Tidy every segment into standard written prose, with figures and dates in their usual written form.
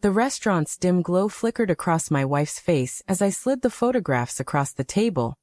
The restaurant's dim glow flickered across my wife's face as I slid the photographs across the table,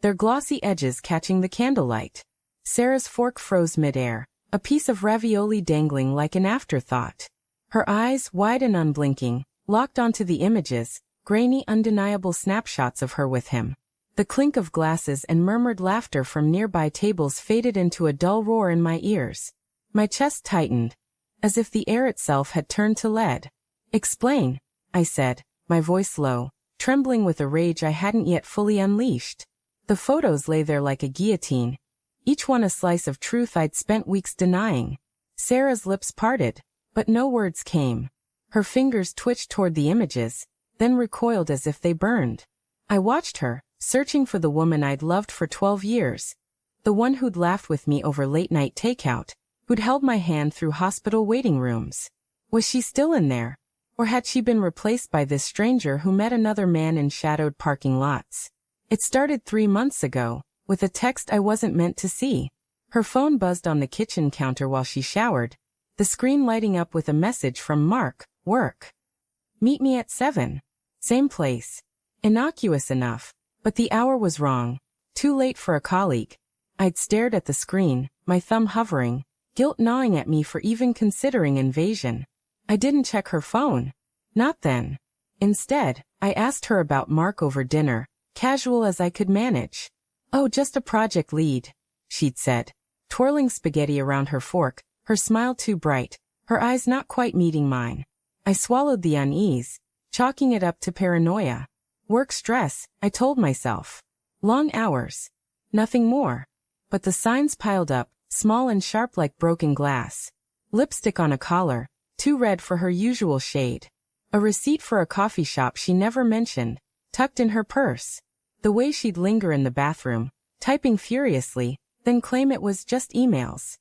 their glossy edges catching the candlelight. Sarah's fork froze midair, a piece of ravioli dangling like an afterthought. Her eyes, wide and unblinking, locked onto the images, grainy, undeniable snapshots of her with him. The clink of glasses and murmured laughter from nearby tables faded into a dull roar in my ears. My chest tightened, as if the air itself had turned to lead. "Explain," I said, my voice low, trembling with a rage I hadn't yet fully unleashed. The photos lay there like a guillotine, each one a slice of truth I'd spent weeks denying. Sarah's lips parted, but no words came. Her fingers twitched toward the images, then recoiled as if they burned. I watched her, searching for the woman I'd loved for 12 years. The one who'd laughed with me over late-night takeout, who'd held my hand through hospital waiting rooms. Was she still in there? Or had she been replaced by this stranger who met another man in shadowed parking lots? It started 3 months ago, with a text I wasn't meant to see. Her phone buzzed on the kitchen counter while she showered, the screen lighting up with a message from Mark, work. Meet me at 7. Same place. Innocuous enough, but the hour was wrong. Too late for a colleague. I'd stared at the screen, my thumb hovering, guilt gnawing at me for even considering invasion. I didn't check her phone. Not then. Instead, I asked her about Mark over dinner, casual as I could manage. "Oh, just a project lead," she'd said, twirling spaghetti around her fork, her smile too bright, her eyes not quite meeting mine. I swallowed the unease, chalking it up to paranoia. Work stress, I told myself. Long hours. Nothing more. But the signs piled up, small and sharp like broken glass. Lipstick on a collar, too red for her usual shade. A receipt for a coffee shop she never mentioned, tucked in her purse. The way she'd linger in the bathroom, typing furiously, then claim it was just emails.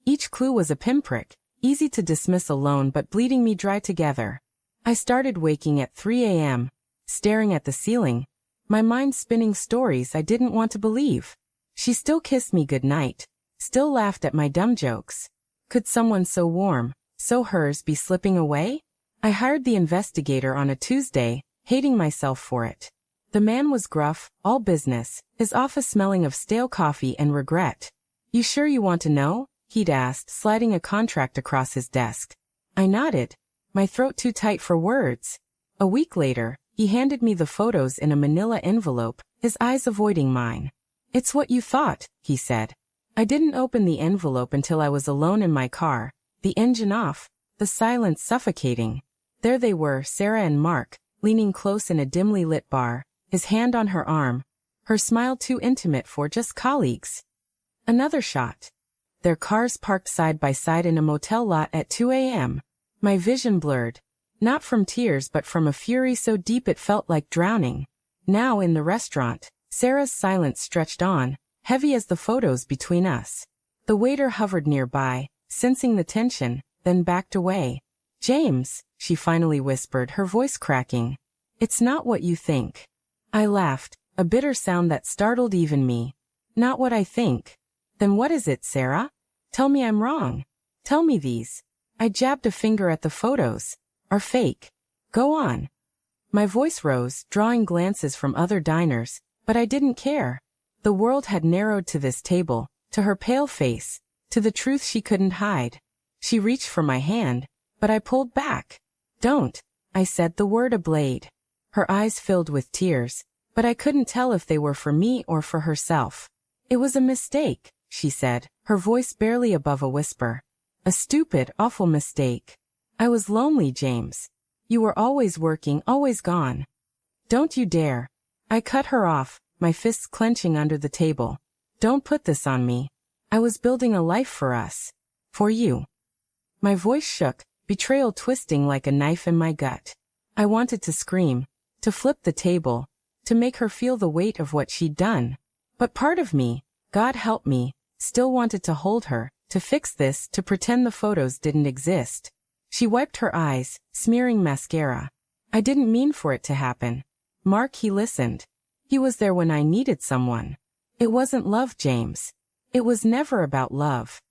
Each clue was a pinprick, easy to dismiss alone but bleeding me dry together. I started waking at 3 a.m., staring at the ceiling, my mind spinning stories I didn't want to believe. She still kissed me goodnight, still laughed at my dumb jokes. Could someone so warm, so hers, be slipping away? I hired the investigator on a Tuesday, hating myself for it. The man was gruff, all business, his office smelling of stale coffee and regret. "You sure you want to know?" he'd asked, sliding a contract across his desk. I nodded, my throat too tight for words. A week later, he handed me the photos in a manila envelope, his eyes avoiding mine. "It's what you thought," he said. I didn't open the envelope until I was alone in my car, the engine off, the silence suffocating. There they were, Sarah and Mark, leaning close in a dimly lit bar, his hand on her arm, her smile too intimate for just colleagues. Another shot. Their cars parked side by side in a motel lot at 2 a.m. My vision blurred, not from tears but from a fury so deep it felt like drowning. Now in the restaurant, Sarah's silence stretched on, heavy as the photos between us. The waiter hovered nearby, sensing the tension, then backed away. "James," she finally whispered, her voice cracking. "It's not what you think." I laughed, a bitter sound that startled even me. "Not what I think. Then what is it, Sarah? Tell me I'm wrong. Tell me these." I jabbed a finger at the photos. "Are fake. Go on." My voice rose, drawing glances from other diners, but I didn't care. The world had narrowed to this table, to her pale face, to the truth she couldn't hide. She reached for my hand, but I pulled back. "Don't," I said, the word a blade. Her eyes filled with tears, but I couldn't tell if they were for me or for herself. "It was a mistake," she said, her voice barely above a whisper. "A stupid, awful mistake. I was lonely, James. You were always working, always gone." "Don't you dare." I cut her off, my fists clenching under the table. "Don't put this on me. I was building a life for us. For you." My voice shook, betrayal twisting like a knife in my gut. I wanted to scream, to flip the table, to make her feel the weight of what she'd done. But part of me, God help me, still wanted to hold her, to fix this, to pretend the photos didn't exist. She wiped her eyes, smearing mascara. "I didn't mean for it to happen. Mark, he listened. He was there when I needed someone. It wasn't love, James. It was never about love."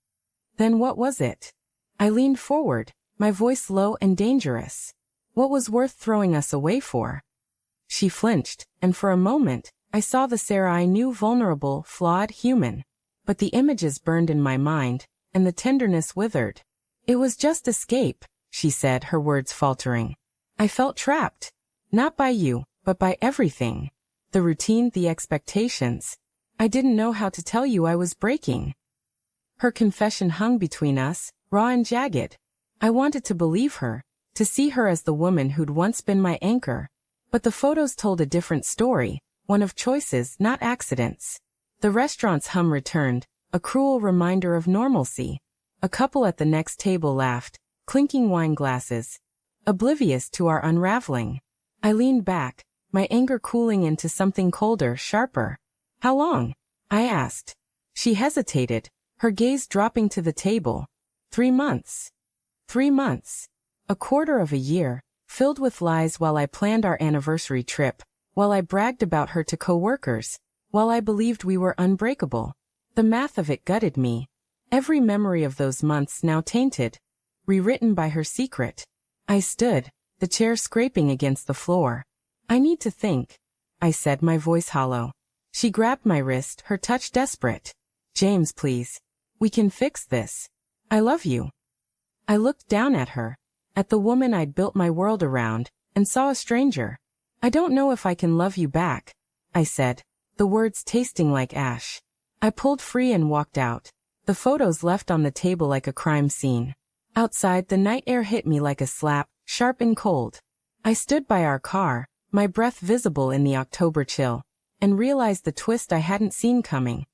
"Then what was it?" I leaned forward, my voice low and dangerous. What was worth throwing us away for? She flinched, and for a moment, I saw the Sarah I knew, vulnerable, flawed, human. But the images burned in my mind, and the tenderness withered. It was just escape, she said, her words faltering. I felt trapped. Not by you, but by everything. The routine, the expectations. I didn't know how to tell you I was breaking. Her confession hung between us, raw and jagged. I wanted to believe her, to see her as the woman who'd once been my anchor. But the photos told a different story, one of choices, not accidents. The restaurant's hum returned, a cruel reminder of normalcy. A couple at the next table laughed, clinking wine glasses, oblivious to our unraveling. I leaned back, my anger cooling into something colder, sharper. How long? I asked. She hesitated, her gaze dropping to the table. 3 months. 3 months. A quarter of a year, filled with lies while I planned our anniversary trip, while I bragged about her to coworkers, while I believed we were unbreakable. The math of it gutted me. Every memory of those months now tainted, rewritten by her secret. I stood, the chair scraping against the floor. I need to think, I said, my voice hollow. She grabbed my wrist, her touch desperate. James, please. We can fix this. I love you. I looked down at her, at the woman I'd built my world around, and saw a stranger. I don't know if I can love you back, I said, the words tasting like ash. I pulled free and walked out, the photos left on the table like a crime scene. Outside, the night air hit me like a slap, sharp and cold. I stood by our car, my breath visible in the October chill, and realized the twist I hadn't seen coming.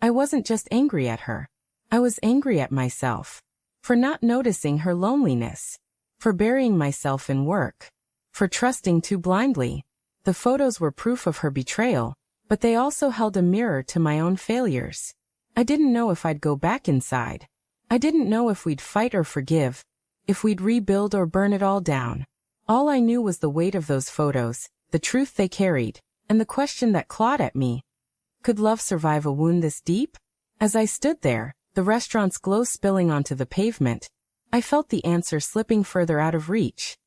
I wasn't just angry at her. I was angry at myself. For not noticing her loneliness. For burying myself in work. For trusting too blindly. The photos were proof of her betrayal, but they also held a mirror to my own failures. I didn't know if I'd go back inside. I didn't know if we'd fight or forgive, if we'd rebuild or burn it all down. All I knew was the weight of those photos, the truth they carried, and the question that clawed at me. Could love survive a wound this deep? As I stood there, the restaurant's glow spilling onto the pavement, I felt the answer slipping further out of reach.